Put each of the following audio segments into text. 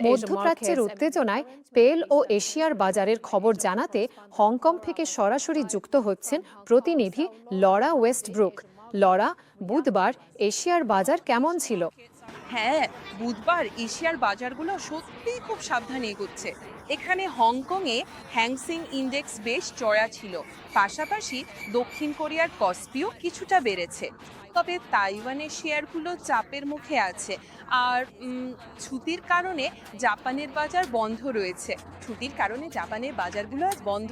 মধ্যপ্রাচ্যের উত্তেজনায় তেল ও এশিয়ার বাজারের খবর জানাতে হংকং থেকে সরাসরি যুক্ত হচ্ছেন প্রতিনিধি লরা ওয়েস্টব্রুক। লরা, বুধবার এশিয়ার বাজার কেমন ছিল? হ্যাঁ, বুধবার এশিয়ার বাজারগুলো সত্যিই খুব সাবধানে এগোচ্ছে। এখানে হংকংয়ে হ্যাংসেং ইন্ডেক্স বেশ চড়া ছিল, পাশাপাশি দক্ষিণ কোরিয়ার কসপিও কিছুটা বেড়েছে। তবে তাইওয়ানের শেয়ারগুলো চাপের মুখে আছে। আর ছুটির কারণে জাপানের বাজার বন্ধ রয়েছে। ছুটির কারণে জাপানের বাজারগুলো আজ বন্ধ।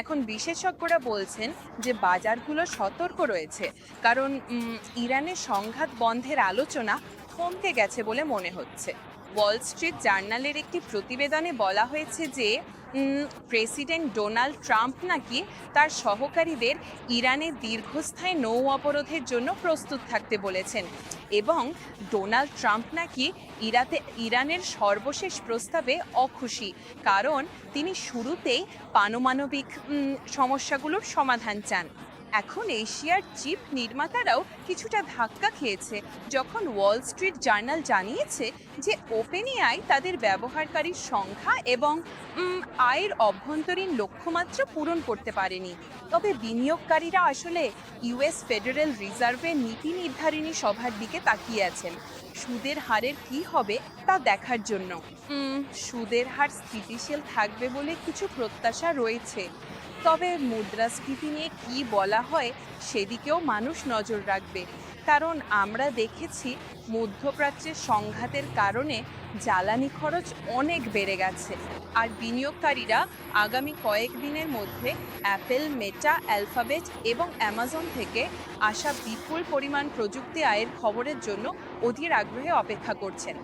এখন বিশেষজ্ঞরা বলছেন যে বাজারগুলো সতর্ক রয়েছে, কারণ ইরানের সংঘাত বন্ধের আলোচনা থমকে গেছে বলে মনে হচ্ছে। ওয়াল স্ট্রিট জার্নালের একটি প্রতিবেদনে বলা হয়েছে যে প্রেসিডেন্ট ডোনাল্ড ট্রাম্প নাকি তার সহকারীদের ইরানের দীর্ঘস্থায়ী নৌ অবরোধের জন্য প্রস্তুত থাকতে বলেছেন, এবং ডোনাল্ড ট্রাম্প নাকি ইরানের সর্বশেষ প্রস্তাবে অখুশি, কারণ তিনি শুরুতেই পারমাণবিক সমস্যাগুলোর সমাধান চান। এখন এশিয়ার চিপ নির্মাতারাও কিছুটা ধাক্কা খেয়েছে যখন ওয়াল স্ট্রিট জার্নাল জানিয়েছে যে ওপেনএআই তাদের ব্যবহারকারীর সংখ্যা এবং আয়ের অভ্যন্তরীণ লক্ষ্যমাত্রা পূরণ করতে পারেনি। তবে বিনিয়োগকারীরা আসলে ইউএস ফেডারেল রিজার্ভের নীতি নির্ধারণী সভার দিকে তাকিয়ে আছেন সুদের হারের কি হবে তা দেখার জন্য। সুদের হার স্থিতিশীল থাকবে বলে কিছু প্রত্যাশা রয়েছে, তবে মুদ্রাস্ফীতি নিয়ে কি বলা হয় সেদিকেও মানুষ নজর রাখবে, কারণ আমরা দেখেছি মধ্যপ্রাচ্যের সংঘাতের কারণে জ্বালানি খরচ অনেক বেড়ে গেছে। আর বিনিয়োগকারীরা আগামী কয়েকদিনের মধ্যে অ্যাপেল, মেটা, অ্যালফাবেট এবং অ্যামাজন থেকে আসা বিপুল পরিমাণ প্রযুক্তি আয়ের খবরের জন্য অধীর আগ্রহে অপেক্ষা করছেন।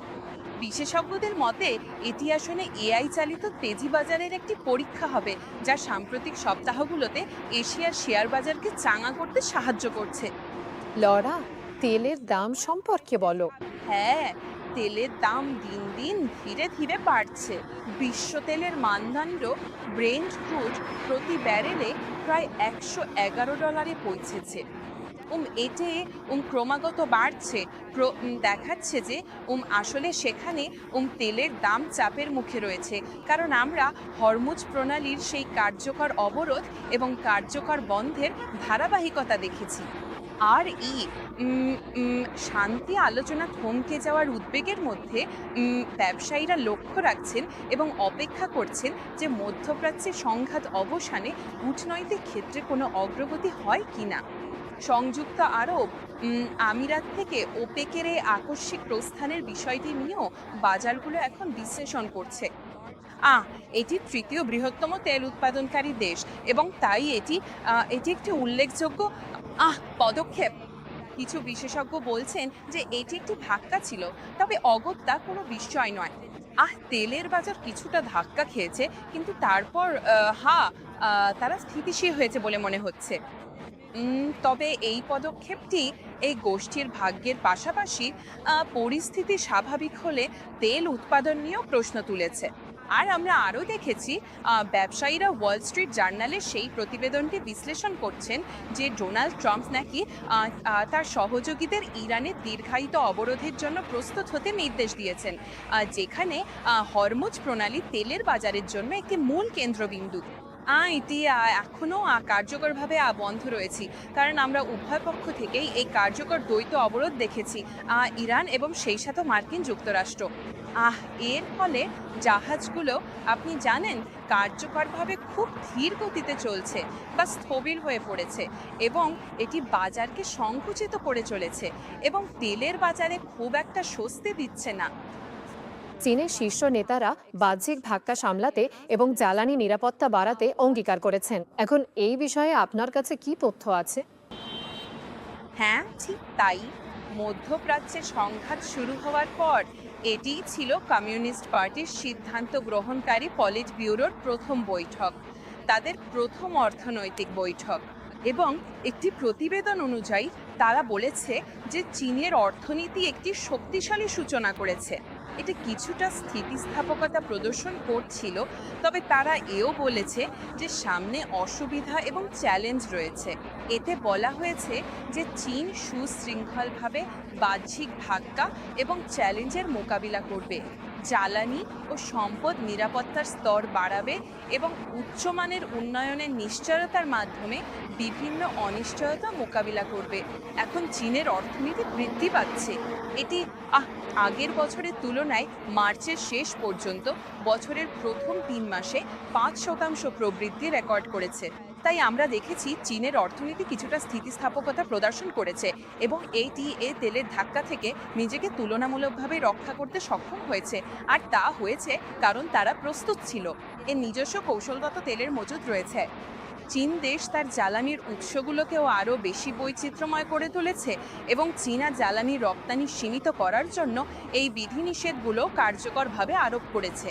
বিশেষজ্ঞদের মতে এটি আসলে এআই চালিত তেজিবাজারের একটি পরীক্ষা হবে, যা সাম্প্রতিক সপ্তাহগুলোতে এশিয়ার শেয়ার বাজারকে চাঙা করতে সাহায্য করছে। লরা, তেলের দাম সম্পর্কে বলো। হ্যাঁ, তেলের দাম দিন দিন ধীরে ধীরে বাড়ছে। বিশ্ব তেলের মানদণ্ড ব্রেন্ট ক্রুড প্রতি ব্যারেলে প্রায় $111 পৌঁছেছে। এতে ক্রমাগত বাড়ছে, দেখাচ্ছে যে আসলে সেখানে তেলের দাম চাপের মুখে রয়েছে, কারণ আমরা হরমুজ প্রণালীর সেই কার্যকর অবরোধ এবং কার্যকর বন্ধের ধারাবাহিকতা দেখেছি। আর এই শান্তি আলোচনা থমকে যাওয়ার উদ্বেগের মধ্যে ব্যবসায়ীরা লক্ষ্য রাখছেন এবং অপেক্ষা করছেন যে মধ্যপ্রাচ্যে সংঘাত অবসানে কূটনৈতিক ক্ষেত্রে কোনো অগ্রগতি হয় কিনা। সংযুক্ত আরব আমিরাত থেকে ওপেকের এই আকস্মিক প্রস্থানের বিষয়টি নিয়েও বাজারগুলো এখন বিশ্লেষণ করছে। এটি তৃতীয় বৃহত্তম তেল উৎপাদনকারী দেশ, এবং তাই এটি একটি উল্লেখযোগ্য পদক্ষেপ। কিছু বিশেষজ্ঞ বলছেন যে এটি একটি ধাক্কা ছিল, তবে অগত্যা কোনো বিস্ময় নয়। তেলের বাজার কিছুটা ধাক্কা খেয়েছে, কিন্তু তারপর তারা স্থিতিশীল হয়েছে বলে মনে হচ্ছে। তবে এই পদক্ষেপটি এই গোষ্ঠীর ভাগ্যের পাশাপাশি পরিস্থিতি স্বাভাবিক হলে তেল উৎপাদন নিয়েও প্রশ্ন তুলেছে। আর আমরা আরও দেখেছি ব্যবসায়ীরা ওয়াল স্ট্রিট জার্নালের সেই প্রতিবেদনটি বিশ্লেষণ করছেন যে ডোনাল্ড ট্রাম্প নাকি তার সহযোগীদের ইরানের দীর্ঘায়িত অবরোধের জন্য প্রস্তুত হতে নির্দেশ দিয়েছেন, যেখানে হরমুজ প্রণালী তেলের বাজারের জন্য একটি মূল কেন্দ্রবিন্দু। এটি এখনও কার্যকরভাবে বন্ধ রয়েছে, কারণ আমরা উভয় পক্ষ থেকেই এই কার্যকর দ্বৈত অবরোধ দেখেছি, ইরান এবং সেই সাথে মার্কিন যুক্তরাষ্ট্র। এর ফলে জাহাজগুলো আপনি জানেন কার্যকরভাবে খুব ধীর গতিতে চলছে বা স্থবির হয়ে পড়েছে, এবং এটি বাজারকে সংকুচিত করে চলেছে এবং তেলের বাজারে খুব একটা স্বস্তি দিচ্ছে না। চীনের শীর্ষ নেতারা বাহ্যিক ধাক্কা সামলাতে এবং জ্বালানি নিরাপত্তা বাড়াতে অঙ্গীকার করেছেন। এখন এই বিষয়ে আপনার কাছে কি তথ্য আছে? হ্যাঁ, ঠিক তাই। মধ্যপ্রাচ্যে সংঘাত শুরু হওয়ার পর এটি ছিল কমিউনিস্ট পার্টির সিদ্ধান্ত গ্রহণকারী পলিট ব্যুরোর প্রথম বৈঠক, তাদের প্রথম অর্থনৈতিক বৈঠক, এবং একটি প্রতিবেদন অনুযায়ী তারা বলেছে যে চীনের অর্থনীতি একটি শক্তিশালী সূচনা করেছে। এটা কিছুটা স্থিতিস্থাপকতা প্রদর্শন করছিল, তবে তারা এও বলেছে যে সামনে অসুবিধা এবং চ্যালেঞ্জ রয়েছে। এতে বলা হয়েছে যে চীন সুশৃঙ্খলভাবে বাহ্যিক ধাক্কা এবং চ্যালেঞ্জের মোকাবিলা করবে, জ্বালানি ও সম্পদ নিরাপত্তার স্তর বাড়াবে এবং উচ্চমানের উন্নয়নের নিশ্চয়তার মাধ্যমে বিভিন্ন অনিশ্চয়তা মোকাবিলা করবে। এখন চীনের অর্থনীতি বৃদ্ধি পাচ্ছে। এটি আগের বছরের তুলনায় মার্চের শেষ পর্যন্ত বছরের প্রথম 3 মাসে 5% প্রবৃদ্ধি রেকর্ড করেছে। তাই আমরা দেখেছি চীনের অর্থনীতি কিছুটা স্থিতিস্থাপকতা প্রদর্শন করেছে এবং এ তেলের ধাক্কা থেকে নিজেকে তুলনামূলকভাবে রক্ষা করতে সক্ষম হয়েছে। আর তা হয়েছে কারণ তারা প্রস্তুত ছিল। এর নিজস্ব কৌশলগত তেলের মজুদ রয়েছে। চীন দেশ তার জ্বালানির উৎসগুলোকেও আরও বেশি বৈচিত্র্যময় করে তুলেছে এবং চীনা জ্বালানি রপ্তানি সীমিত করার জন্য এই বিধিনিষেধগুলো কার্যকরভাবে আরোপ করেছে।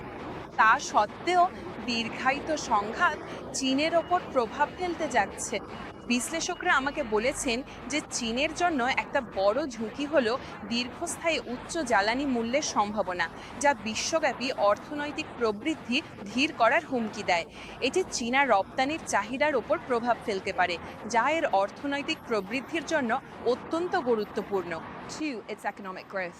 তা সত্ত্বেও দীর্ঘায়িত সংঘাত চীনের ওপর প্রভাব ফেলতে যাচ্ছে। বিশ্লেষকরা আমাকে বলেছেন যে চীনের জন্য একটা বড় ঝুঁকি হলো দীর্ঘস্থায়ী উচ্চ জ্বালানি মূল্যের সম্ভাবনা, যা বিশ্বব্যাপী অর্থনৈতিক প্রবৃদ্ধি ধীর করার হুমকি দেয়। এটি চীনা রপ্তানির চাহিদার ওপর প্রভাব ফেলতে পারে, যা এর অর্থনৈতিক প্রবৃদ্ধির জন্য অত্যন্ত গুরুত্বপূর্ণ। To its economic growth.